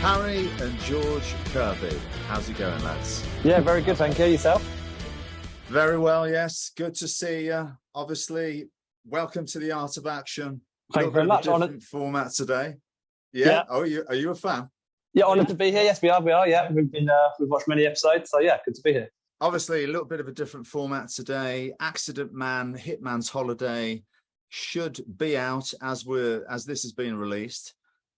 Harry and George Kirby. How's it going, lads? Yeah, very good, thank you. Yourself? Very well, yes. Good to see you. Obviously, welcome to the Art of Action. Thank you very much. Different format today. Yeah. Oh, are you a fan? Yeah, honoured to be here. Yes, we are. Yeah, we've watched many episodes, so yeah, good to be here. Obviously, a little bit of a different format today. Accident Man, Hitman's Holiday should be out as this has been released,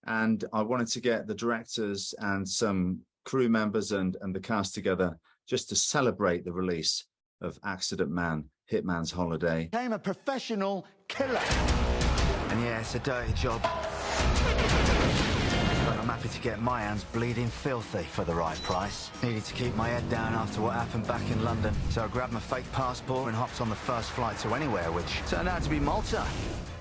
and I wanted to get the directors and some crew members and the cast together just to celebrate the release of Accident Man, Hitman's Holiday. Became a professional killer. And yeah, it's a dirty job. But I'm happy to get my hands bleeding filthy for the right price. Needed to keep my head down after what happened back in London, so I grabbed my fake passport and hopped on the first flight to anywhere, which turned out to be Malta.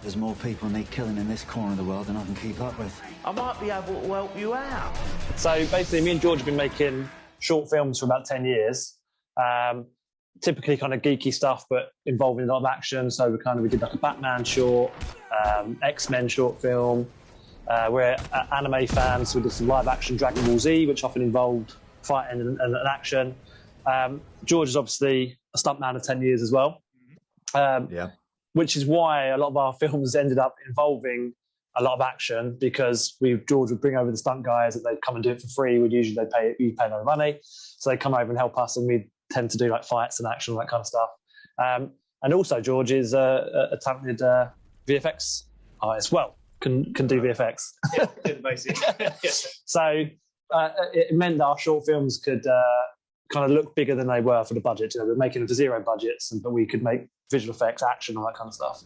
There's more people need killing in this corner of the world than I can keep up with. I might be able to help you out. So basically, me and George have been making short films for about 10 years. Typically kind of geeky stuff, but involving a lot of action. So we did like a Batman short, X-Men short film. We're anime fans, so we did some live action Dragon Ball Z, which often involved fighting and action. George is obviously a stuntman of 10 years as well. Which is why a lot of our films ended up involving a lot of action, because George would bring over the stunt guys that they'd come and do it for free. We'd pay no money, so they'd come over and help us, and we'd tend to do like fights and action, all that kind of stuff. And also George is a talented VFX artist. Well, can do VFX. Yeah, do the basics. So it meant that our short films could kind of look bigger than they were for the budget. You know, we're making them for zero budgets, but we could make visual effects, action, all that kind of stuff.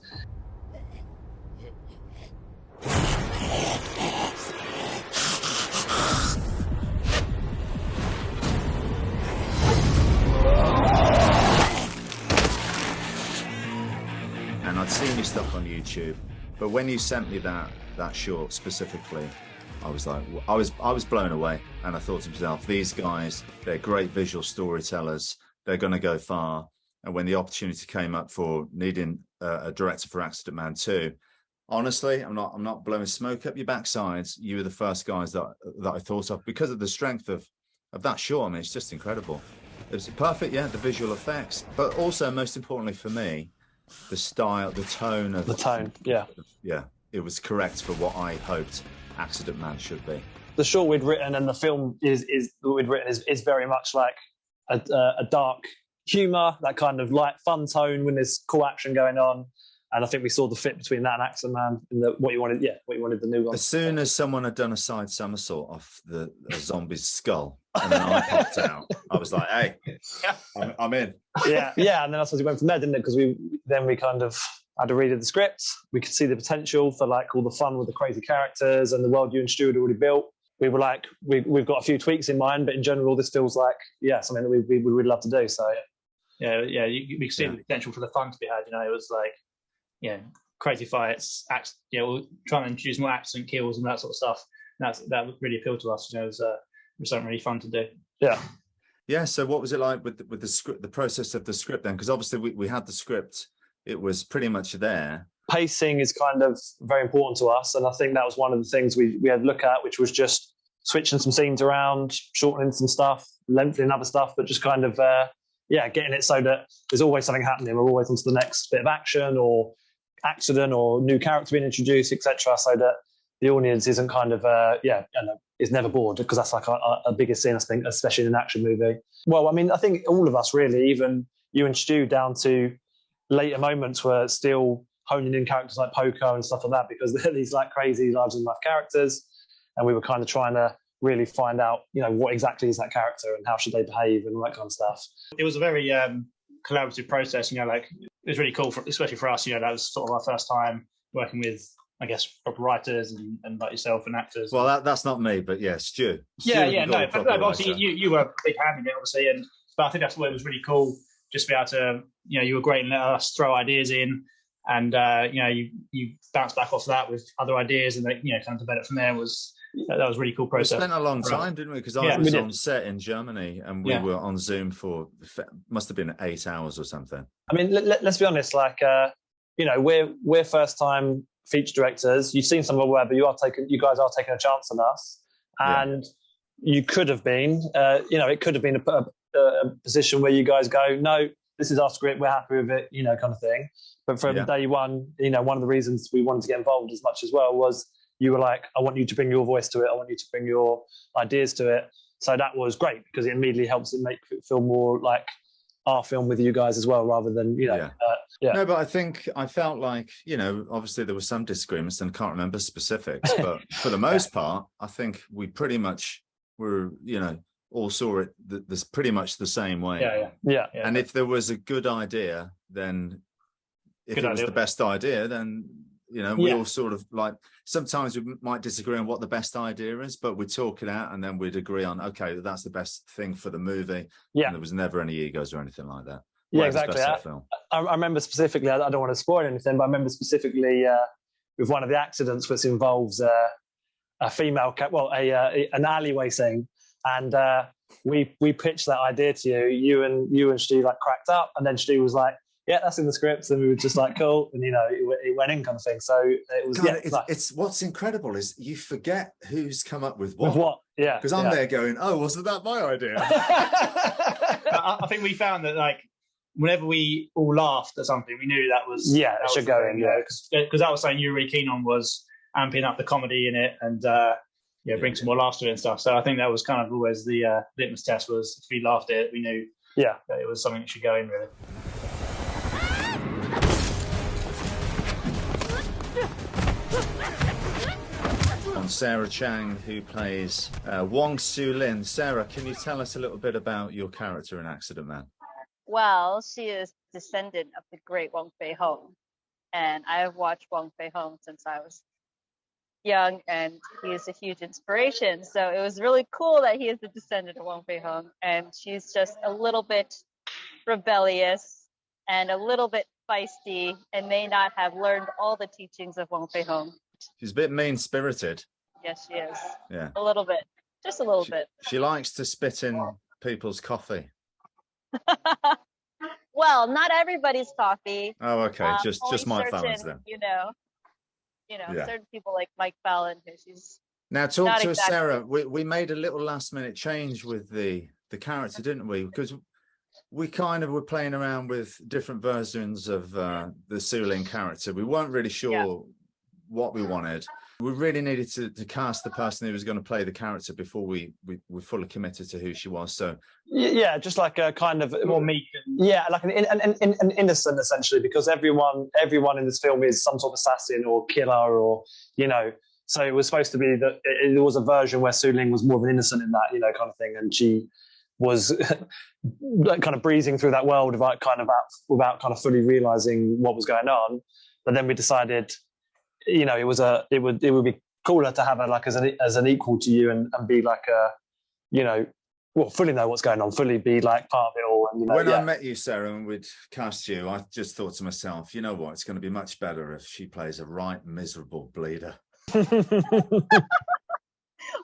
And I'd seen your stuff on YouTube, but when you sent me that short specifically, I was like, I was blown away, and I thought to myself, these guys, they're great visual storytellers. They're going to go far. And when the opportunity came up for needing a director for Accident Man 2, honestly, I'm not blowing smoke up your backsides. You were the first guys that I thought of because of the strength of that short. I mean, it's just incredible. It was perfect, yeah, the visual effects, but also most importantly for me, the style, the tone of yeah, it was correct for what I hoped Accident Man should be. The short we'd written and the film is very much like a dark humour, that kind of light fun tone when there's cool action going on. And I think we saw the fit between that and Accident Man and what you wanted the new one. As soon as someone had done a side somersault off a zombie's skull and then I popped out, I was like, hey, I'm in. Yeah, and then I suppose we went from there, didn't it? Because we kind of had a read of the script. We could see the potential for like all the fun with the crazy characters and the world you and Stu had already built. We were like, we've got a few tweaks in mind, but in general, this feels like, something that we would love to do. So we could see the potential for the fun to be had. You know, it was like, crazy fights, trying to introduce more accident kills and that sort of stuff. That really appealed to us. You know, it was something really fun to do. Yeah. So what was it like with the script, the process of the script then? Because obviously we had the script, it was pretty much there. Pacing is kind of very important to us, and I think that was one of the things we had to look at, which was just switching some scenes around, shortening some stuff, lengthening other stuff, but just kind of getting it so that there's always something happening. We're always on to the next bit of action or accident or new character being introduced, etc., so that the audience isn't kind of is never bored, because that's like our biggest sin, I think, especially in an action movie. Well, I mean, I think all of us really, even you and Stu, down to later moments, were still honing in characters like Poco and stuff like that, because they're these like crazy larger than life characters, and we were kind of trying to really find out, what exactly is that character and how should they behave and all that kind of stuff. It was a very collaborative process, like it was really cool, especially for us. That was sort of our first time working with, I guess, proper writers and like yourself and actors. Well, that's not me, but Stu. Obviously you were a big hand in it, obviously, but I think that's what it was really cool, just to be able to, you were great and let us throw ideas in, and you bounce back off that with other ideas, and kind of develop from there. That was a really cool process. We spent a long time, didn't we? Because I was on set in Germany, and we were on Zoom for must have been 8 hours or something. I mean, let's be honest. Like, we're first time feature directors. You've seen some of our work, but you guys are taking a chance on us. and you could have been, it could have been a position where you guys go, no, this is our script, we're happy with it, kind of thing. But from day one, one of the reasons we wanted to get involved as much as well was you were like, I want you to bring your voice to it, I want you to bring your ideas to it. So that was great because it immediately helps it make it feel more like our film with you guys as well, rather than, No, but I felt like, obviously there were some disagreements and can't remember specifics, but for the most part, I think we pretty much were, all saw it there's pretty much the same way. Yeah. And if there was a good idea, then if it was the best idea, then we all sort of like, sometimes we might disagree on what the best idea is, but we'd talk it out and then we'd agree on, okay, that's the best thing for the movie. Yeah. And there was never any egos or anything like that. Yeah, exactly. I remember specifically, I don't want to spoil anything, but I remember specifically with one of the accidents which involves a female, an alleyway scene. And we pitched that idea to you and Stu like cracked up, and then Stu was like, yeah, that's in the script, and we were just like, cool, and it went in kind of thing. So it was. God, it's what's incredible is you forget who's come up with what. With what? Yeah. Because I'm there going, oh, wasn't that my idea? I think we found that like whenever we all laughed at something, we knew that was it should go in. Yeah, because that was something you were really keen on, was amping up the comedy in it and bring some more laughs to it and stuff. So I think that was kind of always the litmus test, was if we laughed at it, we knew that it was something that should go in, really. On Sarah Chang, who plays Wong Siu Ling. Sarah, can you tell us a little bit about your character in Accident Man? Well, she is descendant of the great Wong Fei Hung, and I have watched Wong Fei Hung since I was young, and he is a huge inspiration. So it was really cool that he is the descendant of Wong Fei Hung, and she's just a little bit rebellious and a little bit feisty, and may not have learned all the teachings of Wong Fei Hung. She's a bit mean-spirited. Yes, she is. Yeah. A little bit. Just a little bit. She likes to spit in people's coffee. Well, not everybody's coffee. Oh, okay. Just Mike Fallon's then. Certain people like Mike Fallon, who she's. Now talk to us, Sarah. We made a little last-minute change with the character, didn't we? Because we kind of were playing around with different versions of the Siu Ling character. We weren't really sure what we wanted. We really needed to cast the person who was going to play the character before we fully committed to who she was. So just like a kind of more meek, like an innocent, essentially, because everyone in this film is some sort of assassin or killer, or So it was supposed to be that there was a version where Siu Ling was more of an innocent in that, kind of thing, and she was kind of breezing through that world without kind of fully realizing what was going on. But then we decided, it would be cooler to have her like as an equal to you and be like fully know what's going on, fully be like part of it all. And when I met you, Sarah, and we'd cast you, I just thought to myself, you know what, it's going to be much better if she plays a right miserable bleeder.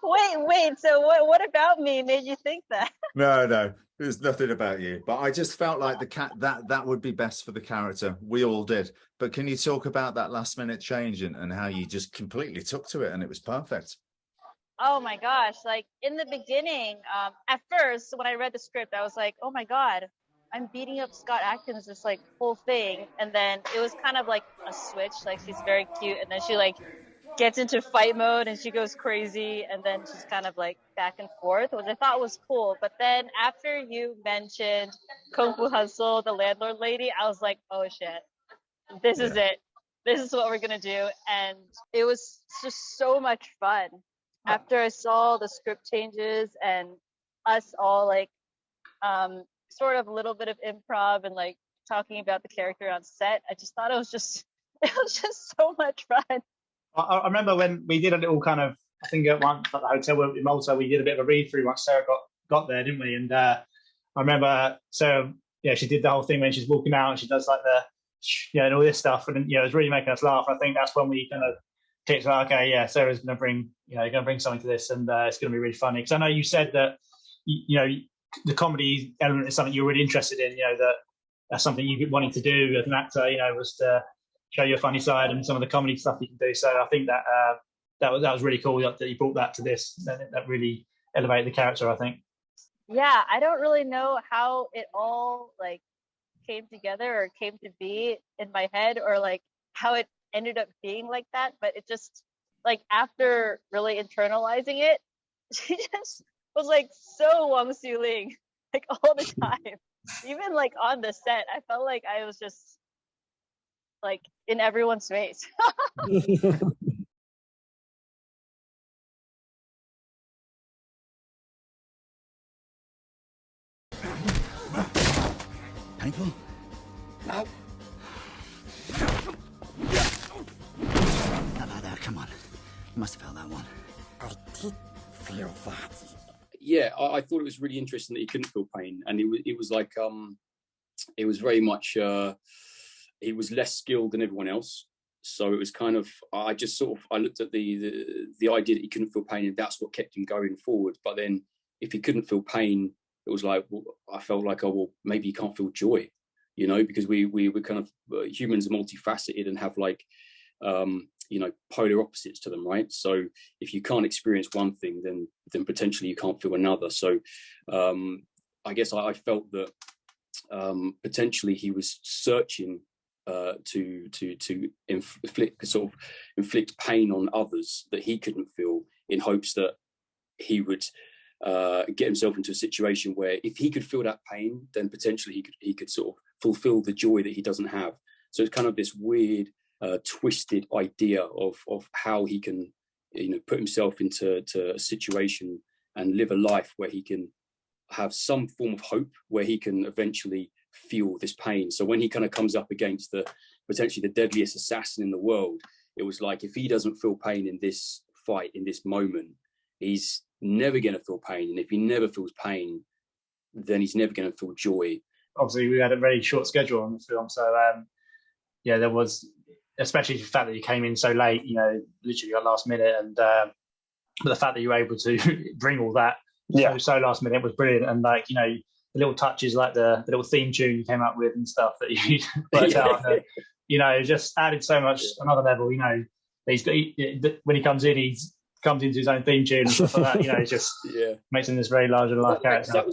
Wait. So what about me made you think that? No, there's nothing about you. But I just felt like that would be best for the character. We all did. But can you talk about that last minute change and how you just completely took to it and it was perfect? Oh my gosh! Like in the beginning, at first when I read the script, I was like, oh my god, I'm beating up Scott Adkins this like whole thing, and then it was kind of like a switch. Like she's very cute, and then she like gets into fight mode and she goes crazy, and then she's kind of like back and forth, which I thought was cool. But then after you mentioned Kung Fu Hustle, the landlord lady, I was like, oh shit, this is it. This is what we're gonna do. And it was just so much fun. After I saw the script changes and us all like sort of a little bit of improv and like talking about the character on set, I just thought it was just so much fun. I remember when we did a little kind of, I think at one at the hotel in Malta, we did a bit of a read through once Sarah got there, didn't we? And I remember Sarah, she did the whole thing when she's walking out and she does like the, and all this stuff, and it was really making us laugh. I think that's when we kind of tipped like, okay, Sarah's going to bring, going to bring something to this, and it's going to be really funny. Because I know you said that, the comedy element is something you're really interested in. That's something you've been wanting to do as an actor. Was to show your funny side and some of the comedy stuff you can do. So I think that that was really cool that you brought that to this. That really elevated the character, I think. Yeah, I don't really know how it all like came together or came to be in my head, or like how it ended up being like that, but it just like after really internalizing it, she just was like so Wong Siu Ling like all the time. Even like on the set, I felt like I was just like in everyone's face. Painful? No. Not like that, come on. You must have felt that one. I did feel that. Yeah, I thought it was really interesting that he couldn't feel pain, and it was like it was very much he was less skilled than everyone else. So it was kind of, I just sort of, I looked at the idea that he couldn't feel pain, and that's what kept him going forward. But then if he couldn't feel pain, it was like, well, I felt like, oh, well, maybe he can't feel joy, you know, because we were kind of, humans are multifaceted and have like, you know, polar opposites to them, right? So if you can't experience one thing, then potentially you can't feel another. So I guess I felt that potentially he was searching to inflict pain on others that he couldn't feel, in hopes that he would get himself into a situation where if he could feel that pain, then potentially he could sort of fulfill the joy that he doesn't have. So it's kind of this weird twisted idea of how he can, you know, put himself into a situation and live a life where he can have some form of hope, where he can eventually feel this pain. So when he kind of comes up against potentially the deadliest assassin in the world, it was like, if he doesn't feel pain in this fight, in this moment, he's never going to feel pain. And if he never feels pain, then he's never going to feel joy. Obviously, we had a very short schedule on the film, so yeah, there was, especially the fact that you came in so late, you know, literally at last minute, and but the fact that you were able to bring all that so last minute was brilliant. And like, you know, the little touches, like the little theme tune you came up with and stuff that you worked out, and, you know, just added so much another level. You know, he's got, when he comes in, he's comes into his own theme tune and stuff like that. You know, it just makes him this very larger than life character. That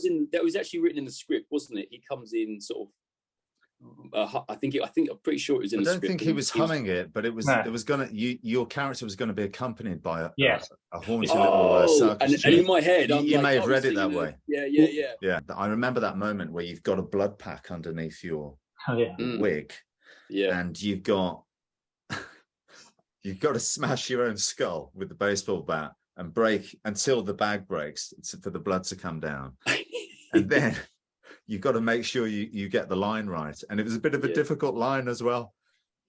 was actually written in the script, wasn't it? He comes in sort of. I'm pretty sure it was in the script. I don't think he was humming it, but it was. No. It was gonna. Your character was going to be accompanied by a haunting little circus. And in my head, you may have read it that way. Yeah. I remember that moment where you've got a blood pack underneath your wig, and you've got to smash your own skull with the baseball bat and break until the bag breaks for the blood to come down, and then. You've got to make sure you get the line right. And it was a bit of a difficult line as well.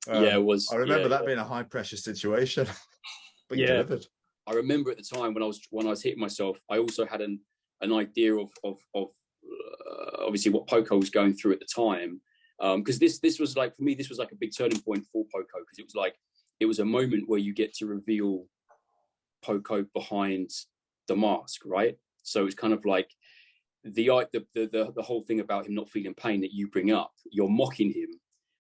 It was. I remember that being a high pressure situation, but you delivered. I remember at the time when I was hitting myself, I also had an idea of obviously what Poco was going through at the time. Because this was like, for me, this was like a big turning point for Poco, because it was a moment where you get to reveal Poco behind the mask, right? So it's kind of like, the whole thing about him not feeling pain that you bring up, you're mocking him,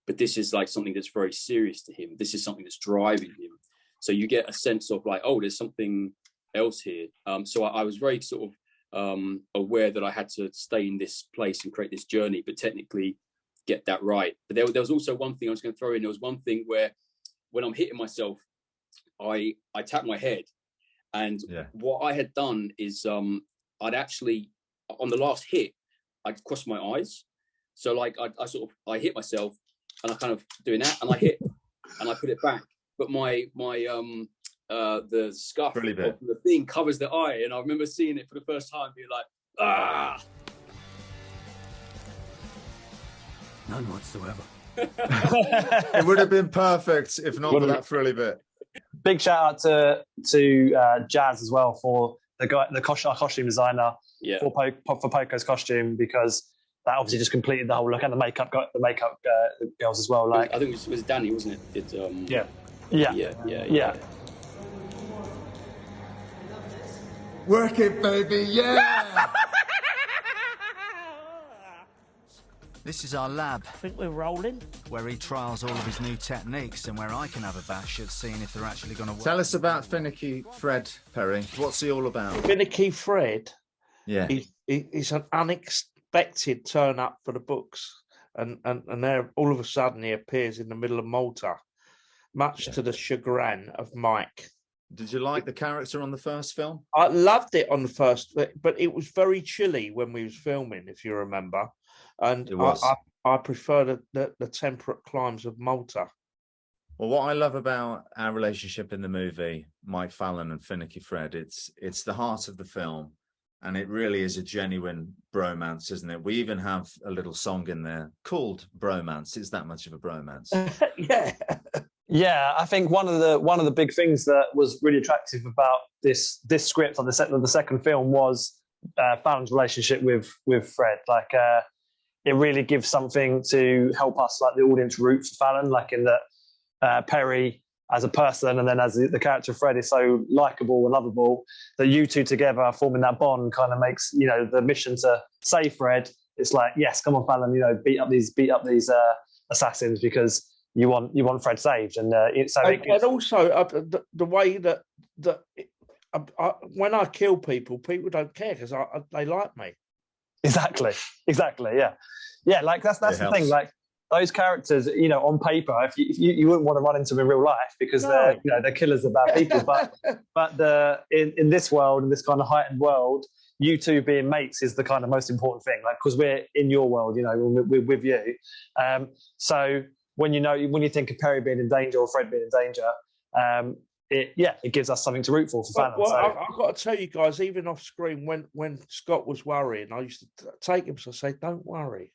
but this is like something that's very serious to him. This is something that's driving him. So you get a sense of like, oh, there's something else here. So I was very sort of aware that I had to stay in this place and create this journey, but technically get that right. But there was also one thing I was going to throw in. There was one thing where when I'm hitting myself, I tap my head, and what I had done is I'd actually, on the last hit, I crossed my eyes. So like I hit myself and I kind of doing that, and I hit and I put it back. But my the scuff of the thing covers the eye, and I remember seeing it for the first time, being like, ah. None whatsoever. It would have been perfect if not for that frilly bit. Big shout out to Jazz as well for our costume designer for Poco's costume, because that obviously just completed the whole look, and the makeup girls as well. Like, I think it was Danny, wasn't it? Yeah. Work it, baby, yeah! This is our lab, I think we're rolling. where he trials all of his new techniques and where I can have a bash at seeing if they're actually going to work. Tell us about Finicky Fred, Perry. What's he all about? Finicky Fred. Yeah. He's an unexpected turn up for the books, and there all of a sudden he appears in the middle of Malta, much to the chagrin of Mike. Did you like the character on the first film? I loved it on the first, but it was very chilly when we was filming, if you remember, and It was. I prefer the temperate climes of Malta. Well, what I love about our relationship in the movie, Mike Fallon and Finicky Fred, it's the heart of the film, and it really is a genuine bromance, isn't it? We even have a little song in there called Bromance. It's that much of a bromance. Yeah. Yeah, I think one of the big things that was really attractive about this script on the second film was Fallon's relationship with Fred. Like, it really gives something to help us, like the audience, root for Fallon. Like in that Perry as a person, and then as the character of Fred is so likable and lovable, that you two together forming that bond kind of makes, you know, the mission to save Fred. It's like, yes, come on, Fallon, you know, beat up these assassins because you want Fred saved, and also the way that when I kill people don't care because they like me. Exactly, yeah. Like that's the helps. thing. Like those characters, you know, on paper, if you wouldn't want to run into them in real life because they're killers of bad people. But in this world, in this kind of heightened world, you two being mates is the kind of most important thing. Like because we're in your world, you know, we're with you. So when you think of Perry being in danger or Fred being in danger, it gives us something to root for Fallon. Well, I've got to tell you guys, even off screen, when Scott was worrying, I used to take him to say, "Don't worry,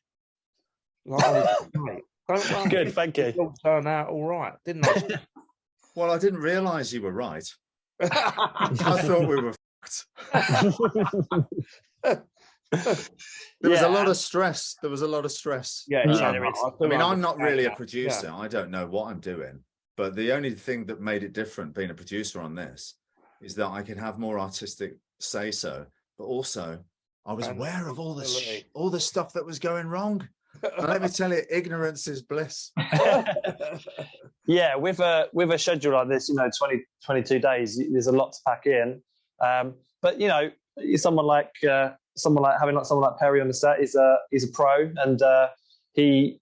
like, mate, don't worry." Good, thank you. It'll turn out all right, didn't I? Well, I didn't realise you were right. I thought we were fucked. There was a lot of stress. Yeah, I mean, I'm not really a producer. Yeah. I don't know what I'm doing. But the only thing that made it different being a producer on this is that I could have more artistic say-so. But also, I was aware of all the stuff that was going wrong. And let me tell you, ignorance is bliss. Yeah, with a schedule like this, you know, 22 days, there's a lot to pack in. But you know, someone like Perry on the set is a pro, and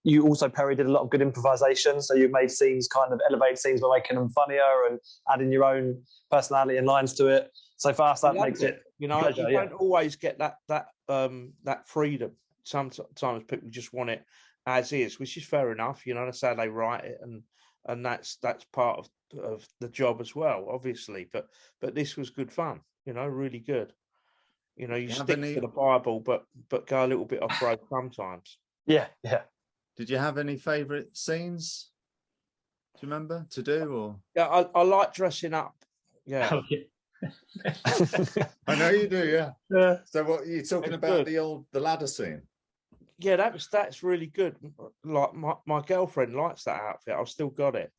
you also, Perry, did a lot of good improvisation. So you made scenes, kind of elevated scenes by making them funnier and adding your own personality and lines to it. So for us, that makes it, you know, pleasure, you don't always get that freedom. Sometimes people just want it as is, which is fair enough. You know, that's how they write it, and that's part of the job as well, obviously. But this was good fun. You know, really good. You know, you stick to the Bible, but go a little bit off road sometimes. Yeah. Did you have any favourite scenes? Do you remember to do? Or yeah, I like dressing up. Yeah. I know you do. Yeah. So what you're talking about? Good. The ladder scene. Yeah, that's really good. Like my girlfriend likes that outfit. I've still got it.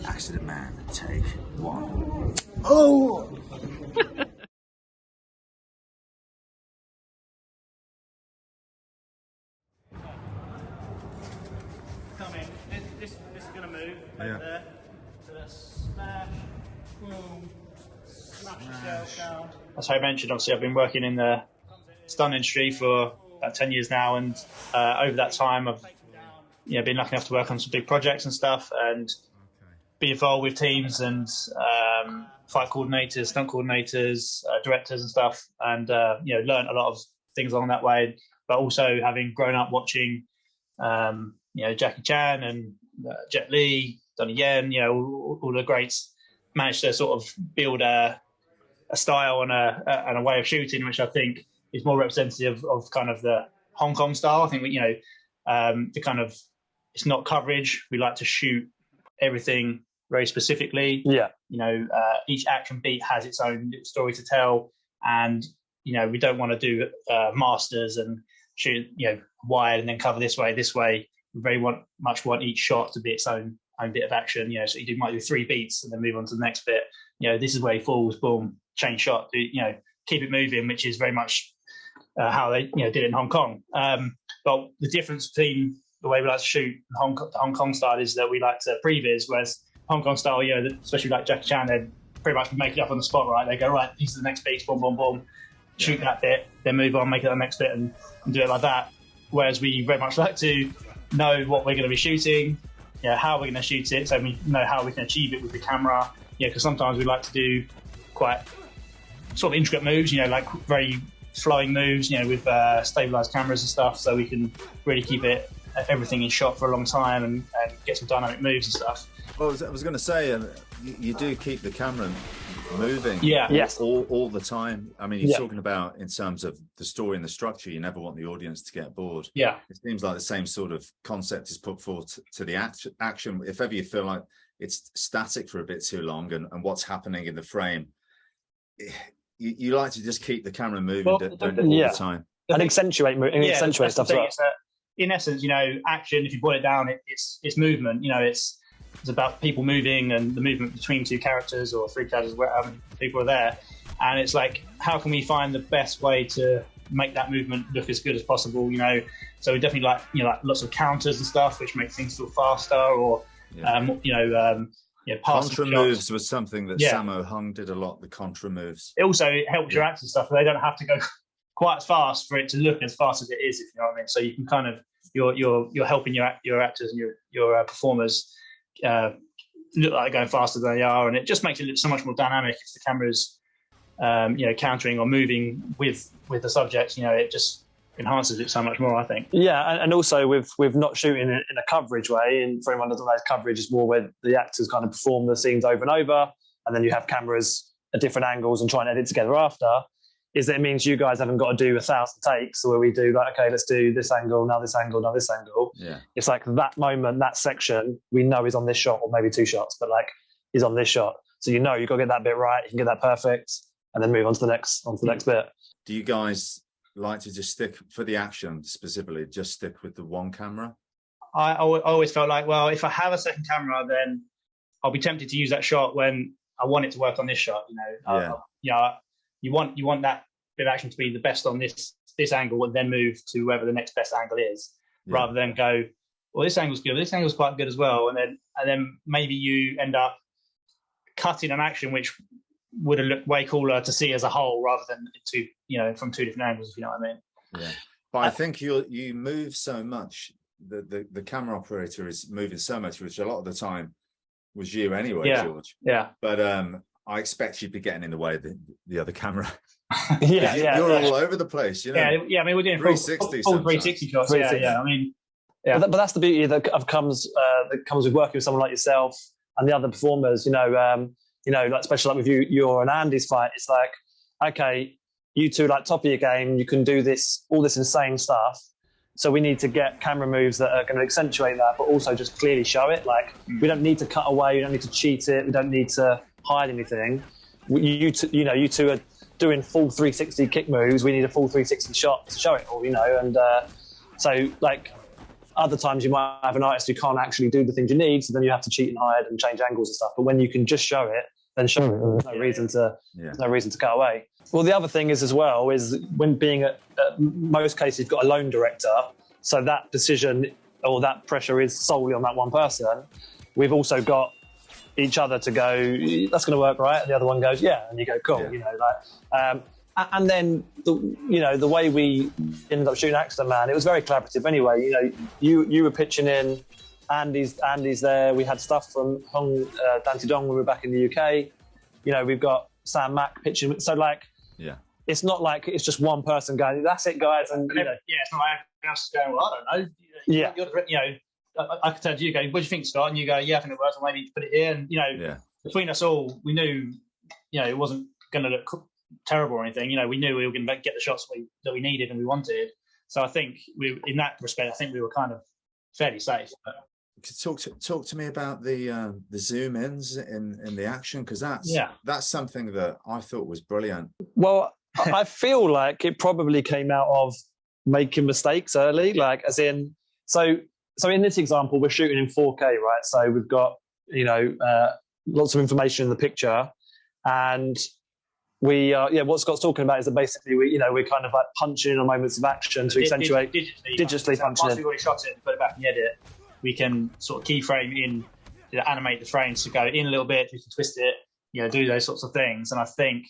Accident man, take one. Oh. Come in. This is going to move. Yeah. There. To the smash. Boom. Smash yourself down. As I mentioned, obviously, I've been working in the stunt industry for about 10 years now, and over that time, I've been lucky enough to work on some big projects and stuff, and be involved with teams and fight coordinators, stunt coordinators, directors and stuff, and learned a lot of things along that way. But also having grown up watching, Jackie Chan and Jet Li, Donnie Yen, all the greats, managed to sort of build a style and a way of shooting, which I think is more representative of kind of the Hong Kong style. I think the kind of, it's not coverage. We like to shoot everything very specifically. Yeah. Each action beat has its own story to tell, and we don't want to do masters and shoot wide and then cover this way. We very much want each shot to be its own bit of action. So you might do 3 beats and then move on to the next bit. This is where he falls, boom, change shot. Keep it moving, which is very much how they did it in Hong Kong. But the difference between the way we like to shoot the Hong Kong style is that we like to previs, whereas Hong Kong style, especially like Jackie Chan, they pretty much make it up on the spot, right? They go, right, these are the next beats, boom, boom, boom, shoot that bit, then move on, make it the next bit, and do it like that. Whereas we very much like to know what we're going to be shooting, how we're going to shoot it, so we know how we can achieve it with the camera. Because sometimes we like to do quite sort of intricate moves, like very flowing moves, with stabilized cameras and stuff, so we can really keep everything in shot for a long time and get some dynamic moves and stuff. Well, I was going to say, you do keep the camera moving yes. all the time. I mean, you're talking about in terms of the story and the structure, you never want the audience to get bored. Yeah. It seems like the same sort of concept is put forward to the action. If ever you feel like it's static for a bit too long and what's happening in the frame, you like to just keep the camera moving all the time. And accentuate stuff. In essence, action, if you boil it down, it's movement. It's about people moving and the movement between two characters or three characters, wherever people are there. And it's like, how can we find the best way to make that movement look as good as possible? So we definitely like lots of counters and stuff, which make things feel faster. Or contra moves was something that Sammo Hung did a lot. The contra moves. It also helps your actors and stuff. They don't have to go quite as fast for it to look as fast as it is, if you know what I mean. So you can kind of you're helping your actors and your performers look like they're going faster than they are, and it just makes it look so much more dynamic if the camera's countering or moving with the subject. It just enhances it so much more, I think. And also with not shooting in a coverage way, and for anyone who doesn't know, coverage is more where the actors kind of perform the scenes over and over, and then you have cameras at different angles and try and edit together after. Is that it means you guys haven't got to do 1,000 takes where we do like, okay, let's do this angle, now this angle, now this angle. Yeah. It's like that moment, that section, we know is on this shot, or maybe two shots, but like is on this shot. So you've got to get that bit right, you can get that perfect, and then move on to the next bit. Do you guys like to just stick, for the action specifically, just stick with the one camera? I always felt like, well, if I have a second camera, then I'll be tempted to use that shot when I want it to work on this shot. You want that bit of action to be the best on this angle, and then move to wherever the next best angle is, rather than go, well, this angle's good, this angle's quite good as well, and then maybe you end up cutting an action which would have looked way cooler to see as a whole, rather than from two different angles, if you know what I mean. Yeah, but I think you move so much. The camera operator is moving so much, which a lot of the time was you anyway, George. Yeah. But I expect you'd be getting in the way of the other camera. You're all over the place, Yeah, I mean, we're doing 360 full 360 shots. 360. Yeah. I mean, But that's the beauty that comes with working with someone like yourself and the other performers. Like especially like with you and Andy's fight. It's like, okay, you two like top of your game. You can do all this insane stuff. So we need to get camera moves that are going to accentuate that, but also just clearly show it. Like we don't need to cut away. We don't need to cheat it. We don't need to hide anything. You two are doing full 360 kick moves. We need a full 360 shot to show it all, and so like other times you might have an artist who can't actually do the things you need, so then you have to cheat and hide and change angles and stuff. But when you can just show it, then show it. There's no reason to cut away. Well, the other thing is when being at most cases you've got a lone director, so that decision or that pressure is solely on that one person. We've also got each other to go, that's going to work, right? And the other one goes, yeah, and you go, cool, and then the way we ended up shooting Accident Man, it was very collaborative anyway. You were pitching in, Andy's there. We had stuff from Dante Dong when we were back in the UK. We've got Sam Mack pitching. So it's not like it's just one person going, that's it, guys. And it's not like everyone else is going, well, I don't know. I could turn to you, go, what do you think, Scott? And you go, yeah, I think it works. Or maybe put it here. And between us all, we knew, it wasn't going to look terrible or anything. We knew we were going to get the shots that we needed and we wanted. So I think in that respect, I think we were kind of fairly safe. Talk to me about the zoom ins in the action, because that's something that I thought was brilliant. Well, I feel like it probably came out of making mistakes early, like as in so in this example we're shooting in 4K, right? So we've got lots of information in the picture, and what Scott's talking about is that basically we're kind of like punching in on moments of action to accentuate digitally punching once in. we've already shot it and put it back in the edit, we can sort of keyframe in, animate the frames to go in a little bit, we can twist it, do those sorts of things. And I think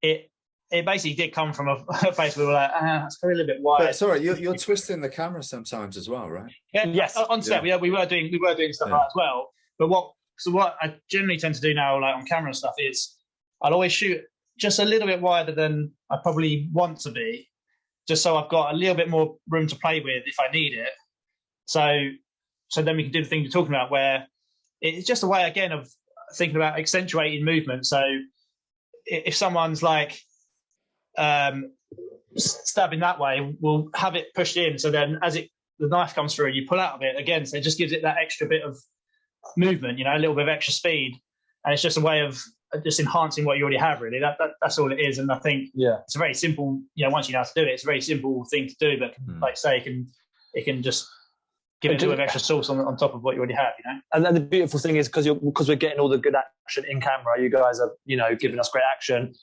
it basically did come from a place where we were like, that's probably a little bit wide. But sorry, you're twisting the camera sometimes as well, right? Yeah, yes. On set, we were doing stuff like that as well. But what I generally tend to do now, like on camera and stuff, is I'll always shoot just a little bit wider than I probably want to be, just so I've got a little bit more room to play with if I need it. So then we can do the thing you're talking about, where it's just a way again of thinking about accentuating movement. So if someone's like stabbing that way, we'll have it pushed in. So then as the knife comes through, you pull out of it again. So it just gives it that extra bit of movement, a little bit of extra speed. And it's just a way of just enhancing what you already have, really. That's all it is. And I think it's a very simple, once you know how to do it, it's a very simple thing to do. But like I say, it can just give it a little bit of extra sauce on top of what you already have, And then the beautiful thing is because we're getting all the good action in camera, you guys are, giving us great action.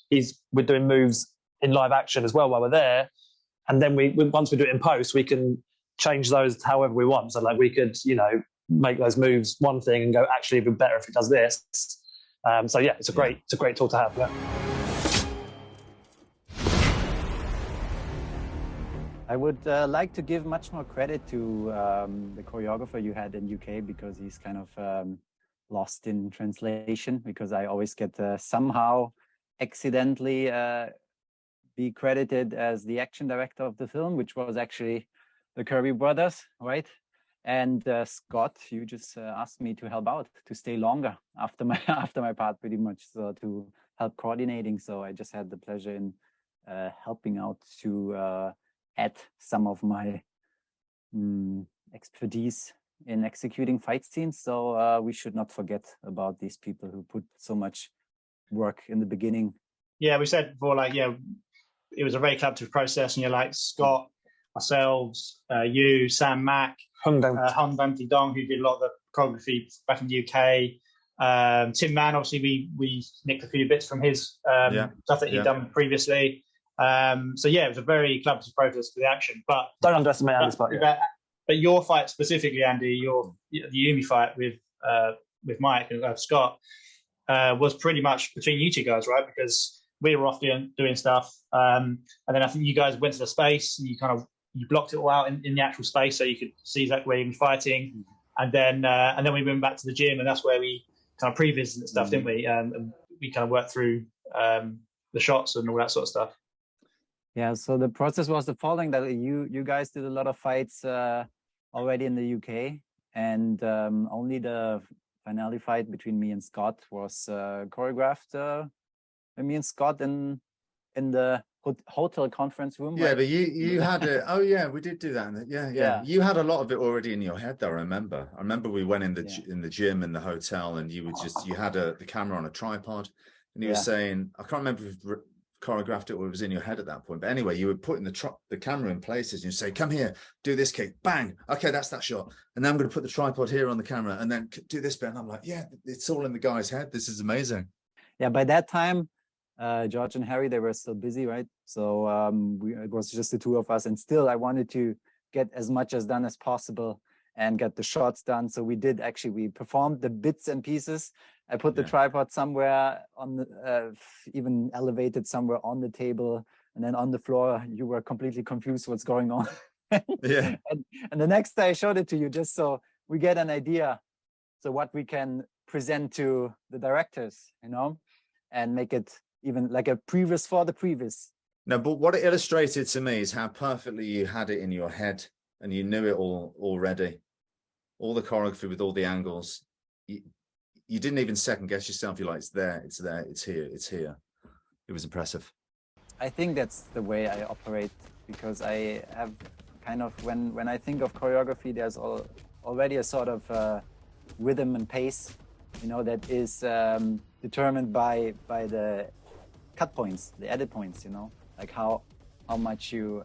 We're doing moves in live action as well while we're there. And then once we do it in post, we can change those however we want. So like we could, make those moves one thing and go, actually, it'd be better if it does this. So yeah, it's a great tool to have. Yeah. I would like to give much more credit to the choreographer you had in UK, because he's kind of lost in translation, because I always get somehow accidentally be credited as the action director of the film, which was actually the Kirby brothers, right? And Scott, you just asked me to help out, to stay longer after my part, pretty much, so to help coordinating. So I just had the pleasure in helping out to add some of my expertise in executing fight scenes. So we should not forget about these people who put so much work in the beginning. Yeah, we said before, it was a very collaborative process, and you're like Scott, ourselves, you, Sam Mack, Hung Dante Dong, who did a lot of the choreography back in the UK. Tim Mann, obviously, we nicked a few bits from his stuff that he'd done previously. So yeah, it was a very collaborative process for the action. But don't underestimate Andy's part. But your fight specifically, Andy, the Oyumi fight with Mike and Scott was pretty much between you two guys, right? Because we were off doing stuff, and then I think you guys went to the space and you blocked it all out in the actual space, so you could see exactly where you were fighting, and then we went back to the gym, and that's where we kind of pre-visited stuff, didn't we? And we kind of worked through the shots and all that sort of stuff. Yeah, so the process was the following: that you guys did a lot of fights already in the UK, and only the finale fight between me and Scott was choreographed by me and Scott in the hotel conference room. Yeah, right? but you had it. Oh yeah, we did do that. Yeah. You had a lot of it already in your head, though. I remember we went in the gym in the hotel, and you had the camera on a tripod, and you were saying, I can't remember if you choreographed it or it was in your head at that point. But anyway, you were putting the camera in places, and you say, "Come here, do this kick, bang. Okay, that's that shot, and then I'm going to put the tripod here on the camera, and then do this bit." And I'm like, "Yeah, it's all in the guy's head. This is amazing." Yeah, by that time, George and Harry, they were still busy, right? So it was just the two of us, and still I wanted to get as much as done as possible and get the shots done. So we performed the bits and pieces. I put the tripod somewhere on the, even elevated somewhere on the table, and then on the floor, you were completely confused what's going on. Yeah. And the next day I showed it to you, just so we get an idea, so what we can present to the directors, and make it even like a previous for the previous. No, but what it illustrated to me is how perfectly you had it in your head, and you knew it all already. All the choreography with all the angles. You didn't even second guess yourself. You're like, it's there, it's here. It was impressive. I think that's the way I operate, because I have kind of, when I think of choreography, there's already a sort of rhythm and pace, that is determined by the cut points, the edit points, like how much you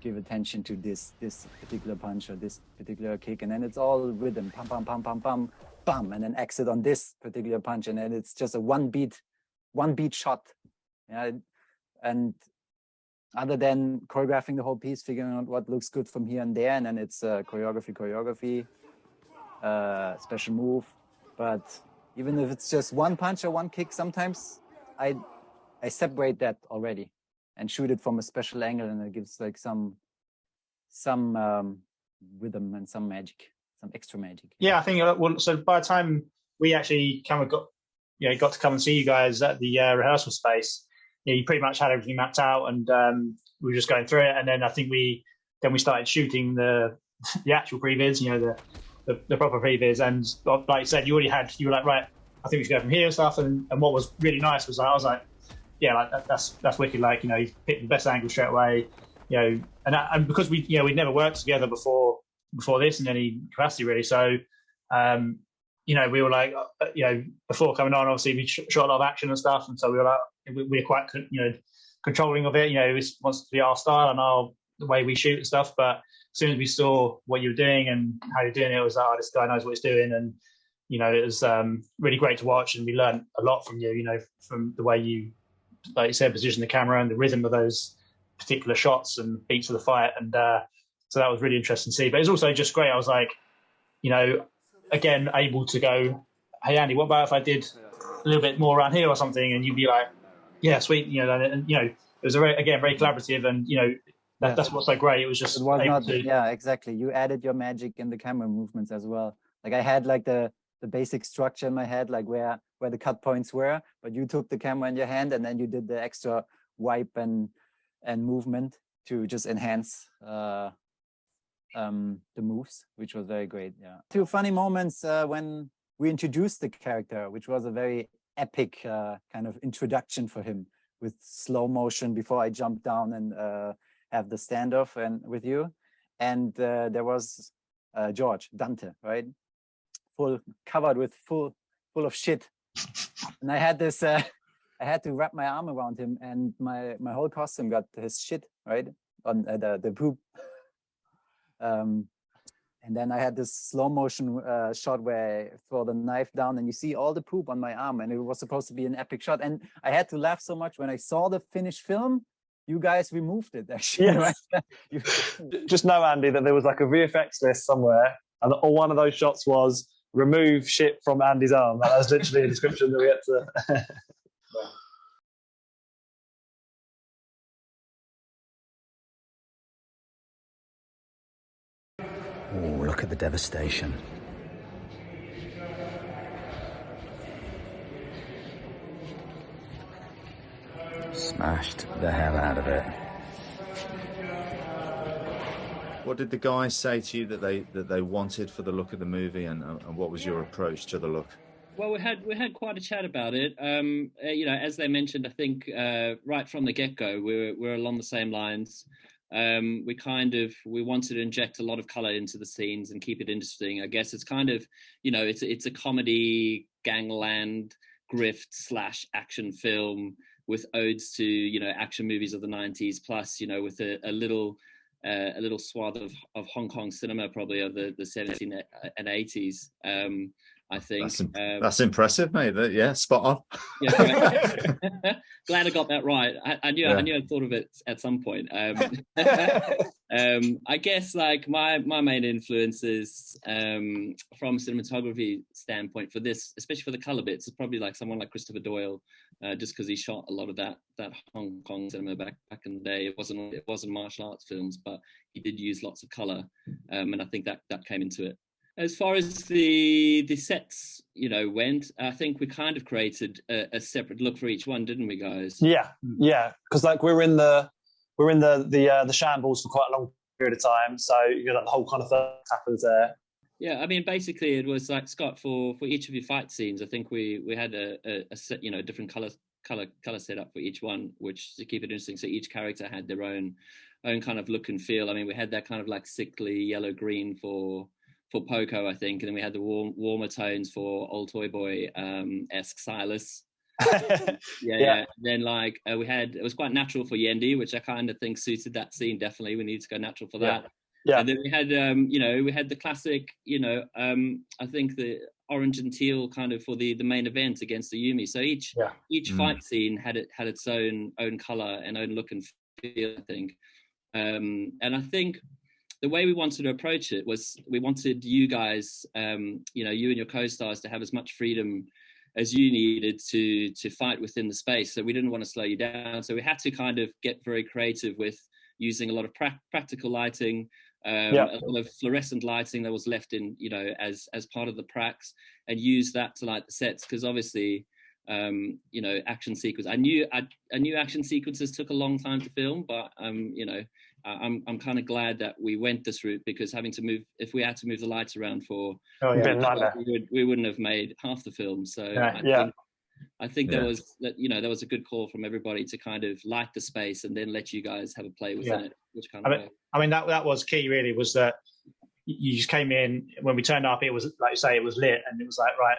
give attention to this particular punch or this particular kick, and then it's all rhythm, pam, pam, pam, pam, pam, bam, and then exit on this particular punch, and then it's just a one beat shot, Yeah, and other than choreographing the whole piece, figuring out what looks good from here and there, and then it's choreography, special move. But even if it's just one punch or one kick, sometimes I separate that already and shoot it from a special angle, and it gives like some rhythm and some magic, some extra magic. Yeah, I think so. By the time we actually got to come and see you guys at the rehearsal space, you pretty much had everything mapped out, and we were just going through it. And then I think we started shooting the actual previs, the proper previs. And like you said, you were like, right, I think we should go from here and stuff. And what was really nice was I was like, yeah, like that's wicked. Like, you picked the best angle straight away. And because we'd never worked together before this in any capacity really. So, we were like, before coming on, obviously we shot a lot of action and stuff. And so we were like, we're quite, controlling of it. It wants to be our style and the way we shoot and stuff. But as soon as we saw what you were doing and how you're doing it, was like, oh, this guy knows what he's doing. And, it was really great to watch. And we learned a lot from you, from the way you, like you said, position the camera and the rhythm of those particular shots and beats of the fight. And so that was really interesting to see. But it's also just great. I was like, again, able to go, hey, Andy, what about if I did a little bit more around here or something? And you'd be like, yeah, sweet. And it was very collaborative. And, that's what's so great. It was just yeah, exactly. You added your magic in the camera movements as well. Like I had like the basic structure in my head, like where the cut points were, but you took the camera in your hand and then you did the extra wipe and movement to just enhance the moves, which was very great. Yeah. Two funny moments when we introduced the character, which was a very epic kind of introduction for him with slow motion before I jumped down and have the standoff and with you. And there was George, Dante, right? Covered with full of shit. And I had this, I had to wrap my arm around him and my whole costume got his shit, right? On the poop. And then I had this slow motion shot where I throw the knife down and you see all the poop on my arm, and it was supposed to be an epic shot. And I had to laugh so much when I saw the finished film. You guys removed it, actually. Yes. Right? Just know, Andy, that there was like a VFX list somewhere, and one of those shots was remove shit from Andy's arm. That was literally a description that we had to. Oh, look at the devastation. Smashed the hell out of it. What did the guys say to you that they wanted for the look of the movie, and what was your approach to the look? Well, we had quite a chat about it. As they mentioned, I think right from the get-go, we're along the same lines. We wanted to inject a lot of color into the scenes and keep it interesting. I guess it's kind of, it's a comedy, gangland, grift / action film with odes to, action movies of the 90s, plus, with a little swath of Hong Kong cinema, probably of the 70s and 80s. I think that's impressive, mate. Yeah, spot on. Yeah, glad I got that right. I knew I'd thought of it at some point. I guess like my main influences from a cinematography standpoint for this, especially for the color bits, is probably like someone like Christopher Doyle, just because he shot a lot of that Hong Kong cinema back in the day. It wasn't martial arts films, but he did use lots of color, and I think that came into it. As far as the sets, went, I think we kind of created a separate look for each one, didn't we, guys? Yeah, because like we're in the shambles for quite a long period of time, so the whole kind of thing happens there. Yeah, I mean, basically, it was like, Scott, for each of your fight scenes, I think we had a set, different color setup for each one, which to keep it interesting. So each character had their own kind of look and feel. I mean, we had that kind of like sickly yellow green for Poco, I think, and then we had the warmer tones for Old Toy Boy esque Silas. Yeah. Then like it was quite natural for Yendi, which I kind of think suited that scene. Definitely, we needed to go natural for that. Yeah. And then we had we had the classic, I think orange and teal kind of for the main event against Oyumi. So each fight scene had its own color and own look and feel, I think. And I think the way we wanted to approach it was we wanted you guys, you and your co-stars, to have as much freedom as you needed to fight within the space. So we didn't want to slow you down. So we had to kind of get very creative with using a lot of practical lighting, a lot of fluorescent lighting that was left in, as part of the pracs, and use that to light the sets. Because obviously, action sequence. I knew action sequences took a long time to film, but I'm kind of glad that we went this route, because if we had to move the lights around for, we wouldn't have made half the film. So I think there was a good call from everybody to kind of light the space and then let you guys have a play within it. Which kind of that was key, really, was that you just came in. When we turned up, it was, like you say, it was lit, and it was like, right,